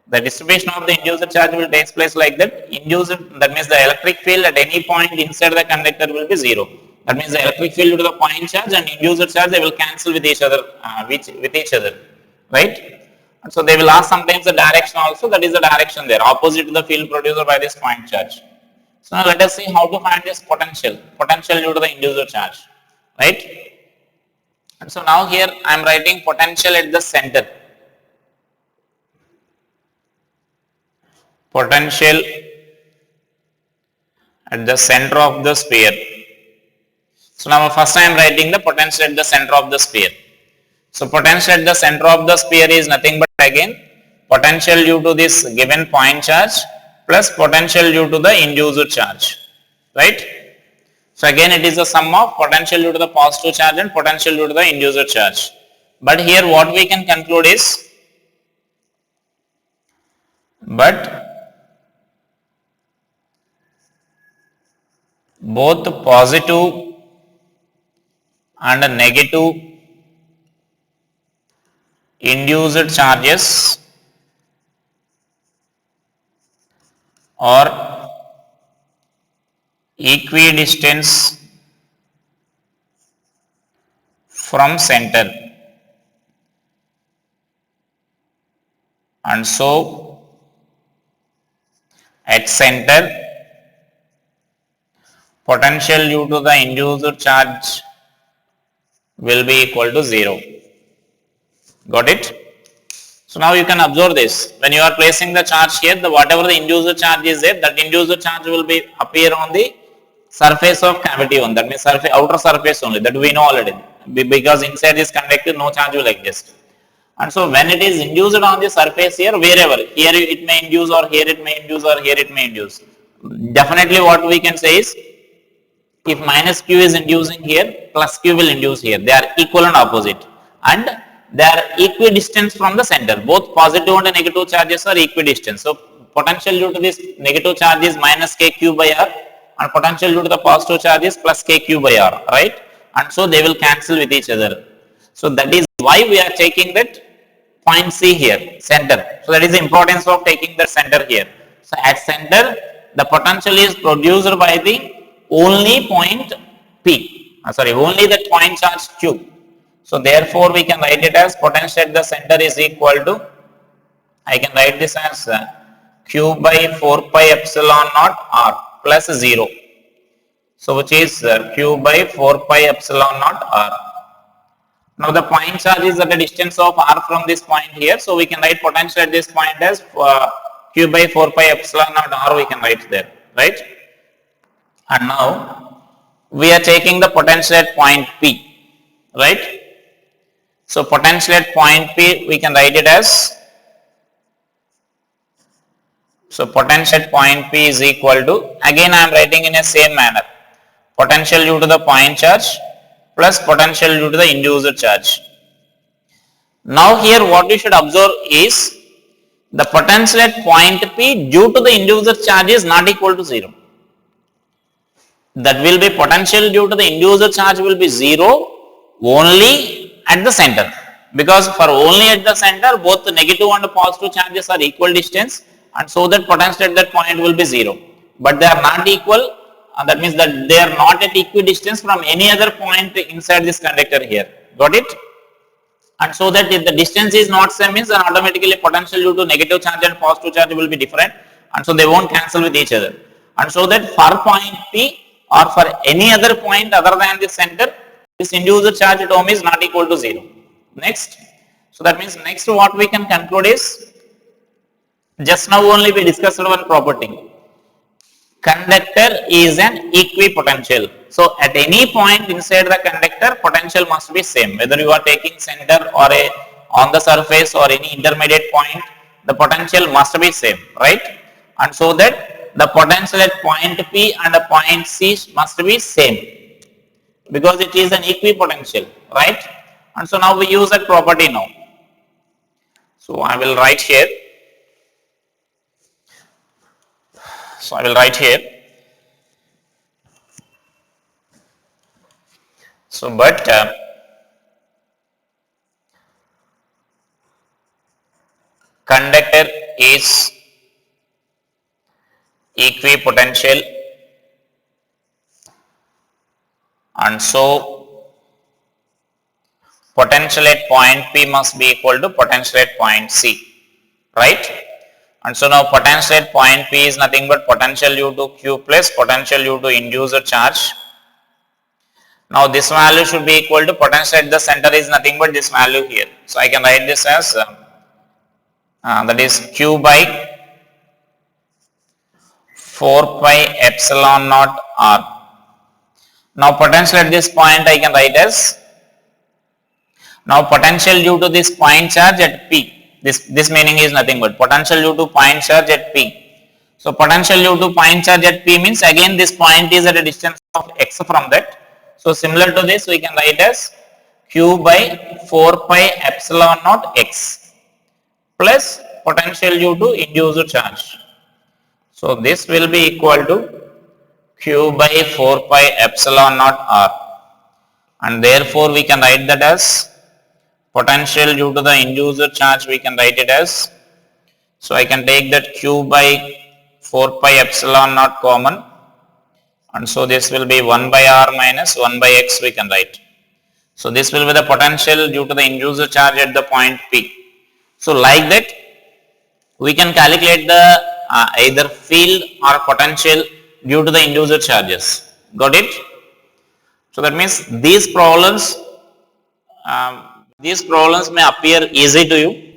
The distribution of the induced charge will take place like that. Induced, that means the electric field at any point inside the conductor will be 0. That means the electric field to the point charge and induced charge, they will cancel with each other, right? And so they will ask sometimes the direction also, that is the direction there, opposite to the field produced by this point charge. So now let us see how to find this potential due to the induced charge, right? And so now here I am writing potential at the center. Potential at the center of the sphere. So now first I am writing the potential at the center of the sphere. So potential at the center of the sphere is nothing but again potential due to this given point charge plus potential due to the induced charge, right? So again it is the sum of potential due to the positive charge and potential due to the induced charge. But here what we can conclude is, both positive and negative induced charges are equidistant from center, and so at center potential due to the induced charge will be equal to 0. Got it? So now you can observe this. When you are placing the charge here, whatever the induced charge is there, that induced charge will be appear on the surface of cavity one. That means outer surface only. That we know already. Because inside this conductor no charge will exist. And so when it is induced on the surface here, wherever, here it may induce or here it may induce or here it may induce. Definitely what we can say is, if minus q is inducing here, plus q will induce here. They are equal and opposite. And they are equidistant from the center. Both positive and negative charges are equidistant. So potential due to this negative charge is minus kq by r, and potential due to the positive charge is plus kq by r, right? And so they will cancel with each other. So that is why we are taking that point C here, center. So that is the importance of taking the center here. So at center, the potential is produced by the only point P, only the point charge Q. So therefore we can write it as potential at the center is equal to, I can write this as Q by 4 pi epsilon naught R plus 0. So which is Q by 4 pi epsilon naught R. Now the point charge is at a distance of R from this point here. So we can write potential at this point as Q by 4 pi epsilon naught R, we can write there, right? And now we are taking the potential at point P, right? So potential at point P we can write it as, so potential at point P is equal to, again I am writing in a same manner, potential due to the point charge plus potential due to the induced charge. Now here what we should observe is, the potential at point P due to the induced charge is not equal to 0. That will be potential due to the induced charge will be 0 only at the center, because for only at the center both the negative and the positive charges are equal distance, and so that potential at that point will be 0. But they are not equal, that means that they are not at equidistance from any other point inside this conductor here. Got it? And so that if the distance is not same, means then automatically potential due to negative charge and positive charge will be different, and so they won't cancel with each other. And so that for point P or for any other point other than the center, this induced charge at home is not equal to 0. Next, so that means next what we can conclude is, just now only we discussed one property. Conductor is an equipotential. So at any point inside the conductor, potential must be same. Whether you are taking center or on the surface or any intermediate point, the potential must be same, right? And so that the potential at point P and the point C must be same, because it is an equipotential, right? And so now we use that property now. So I will write here. So I will write here. So but conductor is equipotential, and so potential at point P must be equal to potential at point C, right? And so now potential at point P is nothing but potential due to Q plus potential due to induced charge. Now this value should be equal to potential at the center is nothing but this value here. So I can write this as that is Q by 4 pi epsilon naught R Now potential at this point I can write as, now potential due to this point charge at P. This meaning is nothing but potential due to point charge at P. So potential due to point charge at P means again this point is at a distance of x from that. So similar to this we can write as Q by 4 pi epsilon naught x plus potential due to induced charge. So this will be equal to Q by 4 pi epsilon naught r, and therefore we can write that as potential due to the induced charge, we can write it as, so I can take that Q by 4 pi epsilon naught common, and so this will be 1 by r minus 1 by x we can write. So this will be the potential due to the induced charge at the point P. So like that we can calculate the either field or potential due to the induced charges. Got it? So that means these problems may appear easy to you,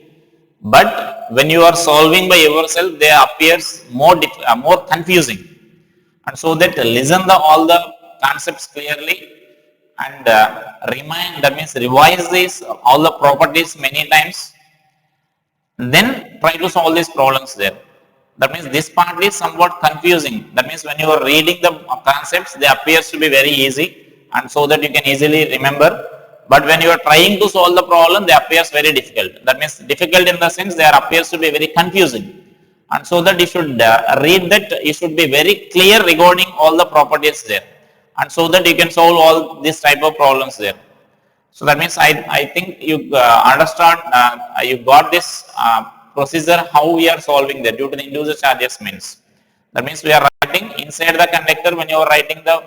but when you are solving by yourself they appears more confusing. And so that listen all the concepts clearly and that means revise these all the properties many times, then try to solve these problems there. That means this part is somewhat confusing. That means when you are reading the concepts they appears to be very easy, and so that you can easily remember, but when you are trying to solve the problem they appears very difficult. That means difficult in the sense they appears to be very confusing, and so that you should read that, you should be very clear regarding all the properties there, and so that you can solve all these type of problems there. So that means I think you understand, you got this procedure how we are solving that due to the induced charges means. That means we are writing inside the conductor, when you are writing the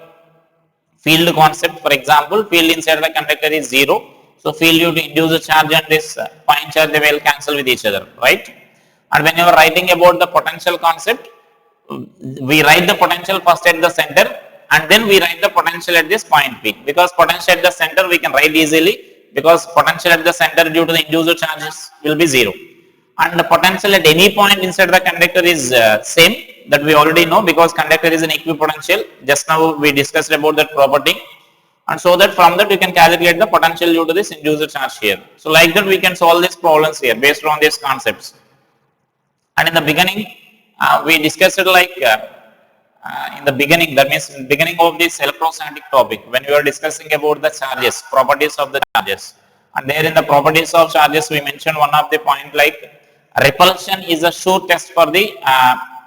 field concept, for example, field inside the conductor is 0. So field due to induced charge and this point charge they will cancel with each other, right? And when you are writing about the potential concept, we write the potential first at the center and then we write the potential at this point P, because potential at the center we can write easily, because potential at the center due to the induced charges will be 0, and the potential at any point inside the conductor is same, that we already know, because conductor is an equipotential. Just now we discussed about that property, and so that from that we can calculate the potential due to this induced charge here. So like that we can solve these problems here based on these concepts. And in the beginning we discussed it like in the beginning, that means in the beginning of this electrostatic topic, when we were discussing about the charges, properties of the charges, and there in the properties of charges we mentioned one of the point like repulsion is a sure test for the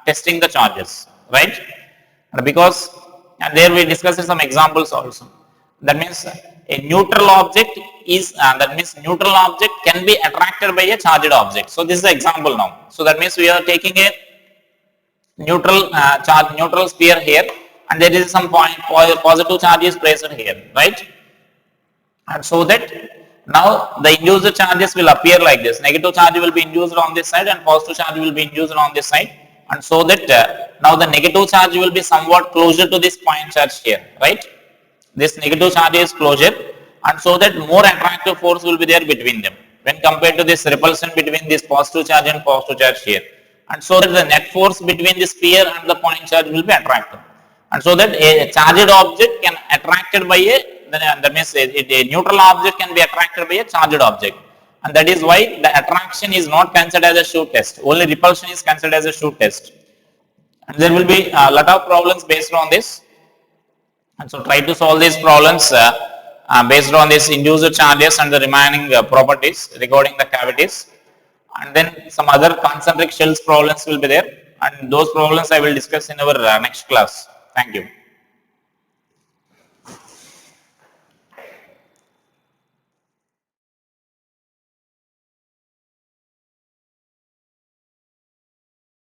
testing the charges, right? Because and there we discussed some examples also. That means a neutral object is that means neutral object can be attracted by a charged object. So this is the example now. So that means we are taking a neutral neutral sphere here, and there is some point positive charge is placed here, right? And so that now the induced charges will appear like this. Negative charge will be induced on this side and positive charge will be induced on this side, and so that now the negative charge will be somewhat closer to this point charge here, right? This negative charge is closer, and so that more attractive force will be there between them when compared to this repulsion between this positive charge and positive charge here, and so that the net force between the sphere and the point charge will be attracted, and so that a charged object can attracted by that means a neutral object can be attracted by a charged object, and that is why the attraction is not considered as a shoot test, only repulsion is considered as a shoot test. And there will be a lot of problems based on this, and so try to solve these problems based on these induced charges and the remaining properties regarding the cavities, and then some other concentric shells problems will be there, and those problems I will discuss in our next class. Thank you.